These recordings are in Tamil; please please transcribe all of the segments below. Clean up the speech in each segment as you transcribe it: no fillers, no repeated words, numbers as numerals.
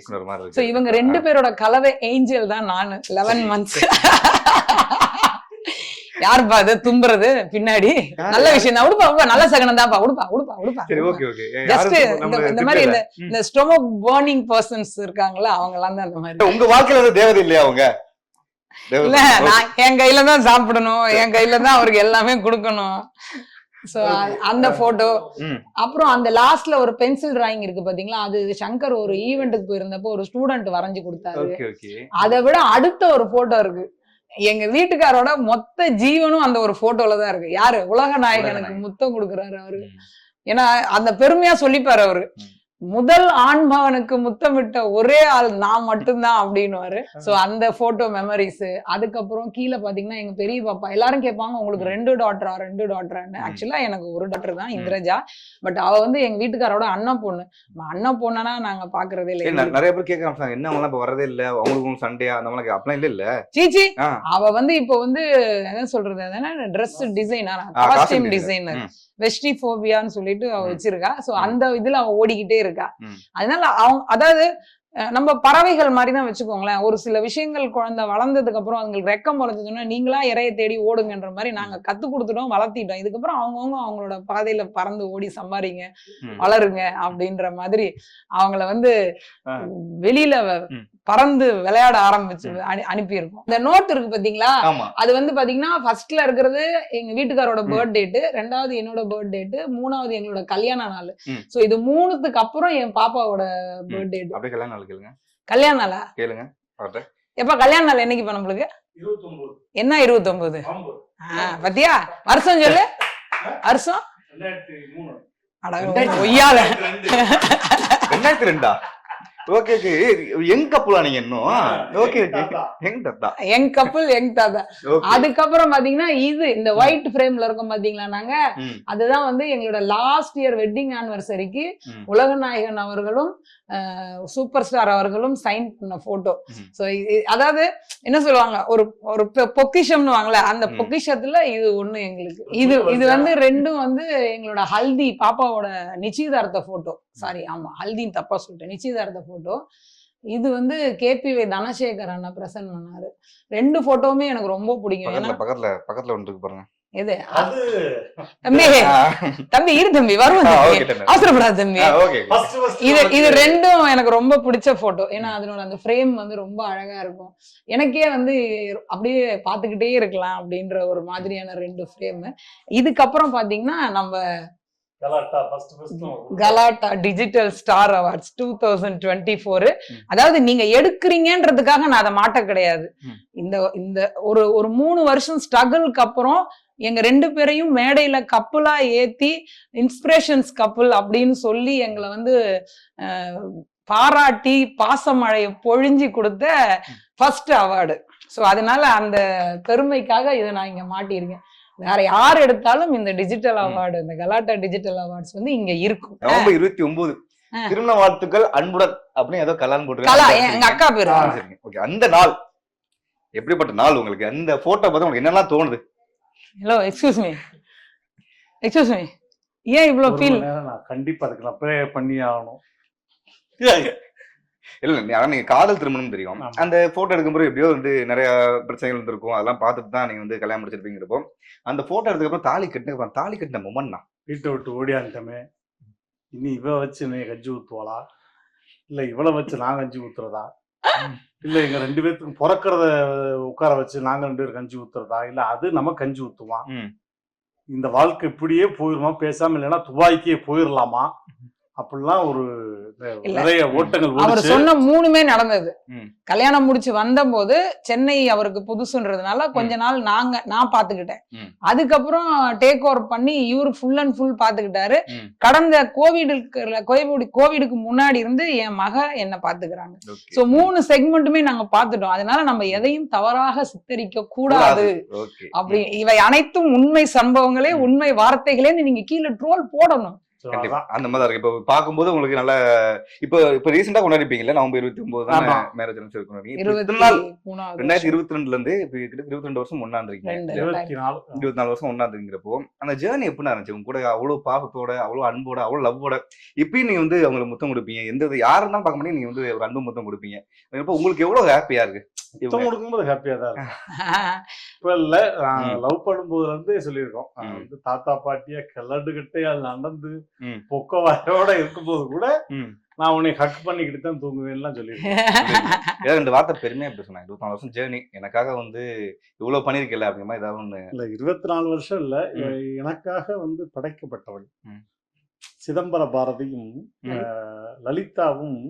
இயக்குனர் மாதிரி சோ இருக்கு. இவங்க 2 பேரோட கலவை ஏஞ்சல் தான் நானு 11 months. யாருப்பா அது தும்புறது பின்னாடி? நல்ல விஷயம் தான். உடுப்பா நல்ல சகனம் தான்ப்பா. உடுப்பா. சரி, ஓகே ஓகே. ஜஸ்ட் இந்த மாதிரி இந்த ஸ்டொமக் பர்னிங் பர்சன்ஸ் இருக்காங்களா, அவங்க எல்லாம் தான் அந்த மாதிரி. உங்க வாழ்க்கையில வந்து தேவதை இல்லையா அவங்க? இல்ல, நான் என் கையில தான் சாப்பிடணும், என் கையில தான் அவருக்கு எல்லாமே கொடுக்கணும். சோ அந்த போட்டோ. அப்புறம் அந்த லாஸ்ட்ல ஒரு பென்சில் டிராயிங் இருக்கு பாத்தீங்களா, அது சங்கர் ஒரு ஈவென்ட்டுக்கு போயிருந்தப்போ ஒரு ஸ்டூடெண்ட் வரைஞ்சு கொடுத்தாரு. அதை விட அடுத்த ஒரு போட்டோ இருக்கு. எங்க வீட்டுக்காரோட மொத்த ஜீவனும் அந்த ஒரு போட்டோல தான் இருக்கு. யாரு? உலக நாயகனுக்கு முத்தம் கொடுக்குறாரு அவரு. ஏன்னா அந்த பெருமையா சொல்லிப்பாரு அவரு, முதல் ஆண்மகனுக்கு முத்தமிட்ட ஒரே ஆள் நான் மட்டும்தான் அப்படின்னுவாரு. சோ அந்த போட்டோ மெமரிஸ். அதுக்கப்புறம் கீழே பாத்தீங்கன்னா எங்க பெரிய பாப்பா எல்லாரும் கேட்பாங்க, உங்களுக்கு 2 டாட்டரான்னு. ஆக்சுவலா எனக்கு ஒரு டாட்டர் தான், இந்திரஜா. பட் அவ வந்து எங்க வீட்டுக்காரோட அண்ணன் பொண்ணுனா நாங்க பாக்குறதே இல்லை. நிறைய பேர் கேட்க என்ன அவங்களாம் இப்ப வரதே இல்ல, அவங்களுக்கு சண்டே அந்த மாதிரி அப்படிலாம் இல்ல. சீச்சி, அவ வந்து இப்போ வந்து என்ன சொல்றது, ட்ரெஸ் டிசைனர், காஸ்டியூம் டிசைனர், வெஸ்டிபோபியான்னு சொல்லிட்டு அவ வச்சிருக்கா. சோ அந்த இதுல அவ ஓடிக்கிட்டே இருக்கா. அதனால அவங்க, அதாவது நம்ம பறவைகள் மாதிரிதான் வச்சுக்கோங்களேன். ஒரு சில விஷயங்கள் குழந்தை வளர்ந்ததுக்கு அப்புறம் அவங்களுக்கு ரெக்கம் முளைச்சதுன்னா நீங்களா இறைய தேடி ஓடுங்கன்ற மாதிரி நாங்க கத்து கொடுத்துட்டோம், வளர்த்திட்டோம். இதுக்கப்புறம் அவங்கவுங்க அவங்களோட பாதையில பறந்து ஓடி சம்பாதிங்க, வளருங்க அப்படின்ற மாதிரி அவங்கள வந்து வெளியில பறந்து விளையாட ஆரம்பிச்சு அனுப்பியிருக்கோம். இந்த நோட் இருக்கு பாத்தீங்களா, அது வந்து பாத்தீங்கன்னா ஃபர்ஸ்ட்ல இருக்கிறது எங்க வீட்டுக்காரோட பர்த் டேட், 2வது என்னோட பர்த் டேட், 3வது எங்களோட கல்யாண நாள். சோ இது 3த்துக்கு அப்புறம் என் பாப்பாவோட பர்த் டேட். கல்யாண நாளா கேளுங்க. எப்ப கல்யாண நாள் என்னைக்கு? இப்ப நம்மளுக்கு 29. என்ன 29? பத்தியா வருஷம் சொல்லு. வருஷம் 2003. 2002. Okay okay. யங் கப்புலா நீங்க இன்னும்? Okay okay. Young couple, young தாத்தா. அதுக்கப்புறம் பாத்தீங்கன்னா இது இந்த ஒயிட் ஃப்ரேம்ல இருக்கும் பாத்தீங்களா, நாங்க அதுதான் வந்து எங்களோட லாஸ்ட் இயர் வெட்டிங் ஆனிவர்சரிக்கு உலகநாயகன் அவர்களும் சூப்பர் ஸ்டார் அவர்களும் சைன் பண்ண போட்டோ. சோ அதாவது என்ன சொல்லுவாங்க, ஒரு பொக்கிஷம்னு வாங்கல, அந்த பொக்கிஷத்துல இது ஒண்ணு எங்களுக்கு. இது வந்து 2ம் வந்து எங்களோட ஹல்தி, பாப்பாவோட நிச்சயதார்த்த போட்டோ. சாரி, ஆமா ஹல்தின்னு தப்பா சொல்லிட்டேன், நிச்சயதார்த்த போட்டோ. இது வந்து KPY தனசேகர் அண்ணா பிரசன்ட் பண்ணாரு. 2 போட்டோவுமே எனக்கு ரொம்ப பிடிக்கும். பக்கத்துல ஒன்று இருக்கு பாருங்க. எது? தம்பி இரு தம்பி, வருவோம், அவசரப்படாது தம்பி. இது 2ம் எனக்கு ரொம்ப பிடிச்ச போட்டோ. ஏன்னா அதனோட அந்த ஃப்ரேம் வந்து ரொம்ப அழகா இருக்கும். எனக்கே வந்து அப்படியே பாத்துக்கிட்டே இருக்கலாம் அப்படின்ற ஒரு மாதிரியான 2 ஃப்ரேம். இதுக்கப்புறம் பாத்தீங்கன்னா நம்ம கலாட்டா டிஜிட்டல் ஸ்டார் அவார்ட்ஸ் 2024. அதாவது நீங்க எடுக்கிறீங்கன்றதுக்காக நான் அதை மாட்ட கிடையாது. இந்த ஒரு 3 வருஷம் ஸ்ட்ரகிள்க்கு அப்புறம் எங்க 2 பேரையும் மேடையில கப்புலா ஏத்தி இன்ஸ்பிரேஷன்ஸ் கப்புல் அப்படின்னு சொல்லி எங்களை வந்து பாராட்டி பாசமழையை பொழிஞ்சு கொடுத்த ஃபர்ஸ்ட் அவார்டு. ஸோ அதனால அந்த பெருமைக்காக இதை நான் இங்க மாட்டியிருக்கேன். வேற யார் எடுத்தாலும் இந்த டிஜிட்டல் அவார்டு, இந்த கலாட்டா டிஜிட்டல் அவார்ட்ஸ் வந்து இங்க இருக்கும். நவம்பர் 29 திருமண வாழ்த்துக்கள் அன்புடன் அப்படின்னு ஏதோ கலான்னு போட்டு எங்க அக்கா பேரு. அந்த நாள் எப்படிப்பட்ட நாள் உங்களுக்கு? அந்த போட்டோ பார்த்து உங்களுக்கு என்னெல்லாம் தோணுது? ஹலோ, எக்ஸ்கியூஸ் மீ, ஏன் இவ்வளவு ஃபீல்? கண்டிப்பா இருக்கலாம், ப்ரே பண்ணி ஆகணும். இல்ல, நீங்க காதல் திருமணம் தெரியும், அந்த போட்டோ எடுக்கும்போது எப்படியோ வந்து நிறைய பிரச்சனைகள் இருந்திருக்கும், அதெல்லாம் பார்த்துட்டு தான் நீங்க வந்து கல்யாணம் முடிச்சிருப்பீங்கிறப்போ அந்த போட்டோ எடுத்துக்கு அப்புறம் தாலி கட்டின மொமெண்ட் தான். வீட்டை விட்டு ஓடியான்ட்டமே, இனி இவ வச்சு நீ கஞ்சி ஊத்துவாளா, இல்ல இவளை வச்சு நான் கஞ்சி ஊத்துறதா, இல்ல எங்க 2 பேருக்கும் பிறக்கிறத உட்கார வச்சு நாங்க 2 பேரும் கஞ்சி ஊத்துறதா, இல்ல அது நம்ம கஞ்சி ஊத்துவான், இந்த வாழ்க்கை இப்படியே போயிருமா, பேசாம இல்லைன்னா துபாய்க்கே போயிடலாமா, அப்படிலாம் ஒரு நிறைய ஓட்டங்கள். அவர் சொன்ன 3மே நடந்தது. கல்யாணம் முடிச்சு வந்த போது சென்னை அவருக்கு புதுசுன்றதுனால கொஞ்ச நாள் நான் பாத்துக்கிட்டேன். அதுக்கப்புறம் டேக் ஓவர் பண்ணி இவரு ஃபுல் அண்ட் ஃபுல் பாத்துக்கிட்டாரு. கடந்த கோவிடுக்கு முன்னாடி இருந்து என் மக என்ன பாத்துக்கிறாங்க. சோ 3 செக்மெண்ட்டுமே நாங்க பாத்துட்டோம். அதனால நம்ம எதையும் தவறாக சித்தரிக்க கூடாது. அப்படி இவை அனைத்தும் உண்மை சம்பவங்களே, உண்மை வார்த்தைகளே நீங்க கீழே ட்ரோல் போடணும். So, கண்டிப்பா அதான். அந்த மாதிரி தான் இருக்கு. இப்போ பார்க்கும்போது உங்களுக்கு நல்ல இப்போ ரீசெண்டா கொண்டாடிப்பீங்கல்ல, நவம்பர் 29 தான் ஆமா. மேரேஜ் அனிவர்சரி கொண்டாடி. இப்போ இத்தனை நாள் 2022ல இருந்து இப்போ கிட்ட 22 வருஷம் ஒண்ணா இருந்திருக்கீங்க. 24 24 வருஷம் ஒண்ணா இருந்தீங்கிறப்போ அந்த ஜேர்னி எப்படி இருந்துச்சு? உங்க கூட அவ்வளவு பாசத்தோட, அவ்வளவு அன்போட, அவ்வளவு லவ்வோட இப்பயும் நீங்க வந்து அவங்களுக்கு முத்தம் கொடுப்பீங்க. எந்த யாரும் தான் பார்க்க முடியும், நீங்க வந்து ஒரு அன்பு முத்தம் கொடுப்பீங்க. அப்போ உங்களுக்கு எவ்வளவு ஹாப்பியா இருக்கு? முத்தம் கொடுக்கும்போது ஹாப்பியா தான் இருக்கும். இப்ப இல்ல லவ் பண்ணும்போதுல இருந்தே சொல்லியிருக்கோம். வந்து தாத்தா பாட்டியா கிளண்டுகிட்டே அது நடந்து பொக்க வாயோட இருக்கும்போது கூட நான் உன்னை ஹக் பண்ணிக்கிட்டு தான் தூங்குவேன்லாம் சொல்லியிருக்கேன். இந்த வார்த்தை பெருமையா பேசுனேன். 24 வருஷம் ஜேர்னி எனக்காக வந்து இவ்வளவு பண்ணிருக்கல அப்படிங்கிற மாதிரி ஏதாவது ஒண்ணு. இல்ல 24 வருஷம் இல்ல, எனக்காக வந்து படைக்கப்பட்டவள் சிதம்பர பாரதியும் லலிதாவும்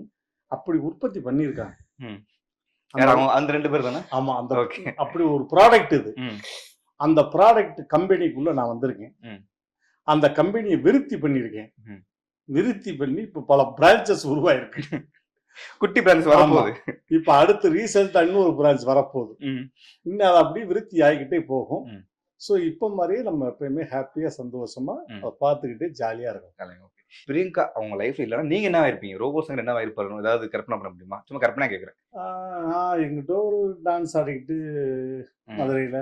அப்படி உற்பத்தி பண்ணியிருக்காங்க. அந்த 2 பேர் தானே? ஆமா, அந்த அப்படி ஒரு ப்ராடக்ட் இது. அந்த ப்ராடக்ட் கம்பெனிக்குள்ள நான் வந்திருக்கேன். அந்த கம்பெனியை விருத்தி பண்ணியிருக்கேன். விருத்தி பண்ணி இப்ப பல பிரான்ச்சஸ் உருவாயிருக்கு. குட்டி பிரான்ச் வரப்போகுது. இப்ப அடுத்து ரீசெண்டா இன்னொரு பிரான்ச் வரப்போகுது. இன்னும் அது அப்படியே விருத்தி ஆகிக்கிட்டே போகும். சோ இப்ப மாதிரியே நம்ம எப்பயுமே ஹாப்பியா சந்தோஷமா பார்த்துக்கிட்டே ஜாலியா இருக்கும். பிரியங்கா அவங்க லைஃப்ல இல்லைன்னா நீங்க என்ன இருப்பீங்க? ரோபோசங்கர் என்ன இருப்பாரு? ஏதாவது கற்பனை பண்ண முடியுமா? சும்மா கற்பனை கேட்கறேன். எங்கிட்ட ஒரு டான்ஸ் ஆடிக்கிட்டு மதுரையில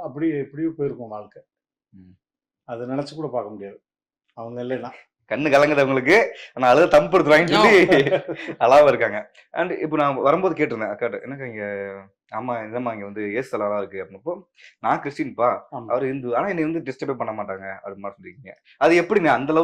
அப்படி எப்படியோ போயிருக்கோம் வாழ்க்கை. அது நினைச்சு கூட பார்க்க முடியாது அவங்க இல்லைன்னா. கண்ணு கலங்குது அவங்களுக்கு. ஆனா அழுத தம்படுத்துவாங்கன்னு சொல்லி அழாவா இருக்காங்க. அண்ட் இப்போ நான் வரும்போது கேட்டிருந்தேன் அக்காட்ட, எனக்கு இங்க ஆமா இதமா இங்க வந்து ஏசு நல்லா இருக்கு அப்படின்னப்போ, நான் கிறிஸ்டின்பா அவர் இந்து, ஆனா என்னை வந்து டிஸ்டர்பே பண்ண மாட்டாங்க அப்படின்னு மாதிரி சொல்லிருக்கீங்க. அது எப்படிங்க அந்த அளவு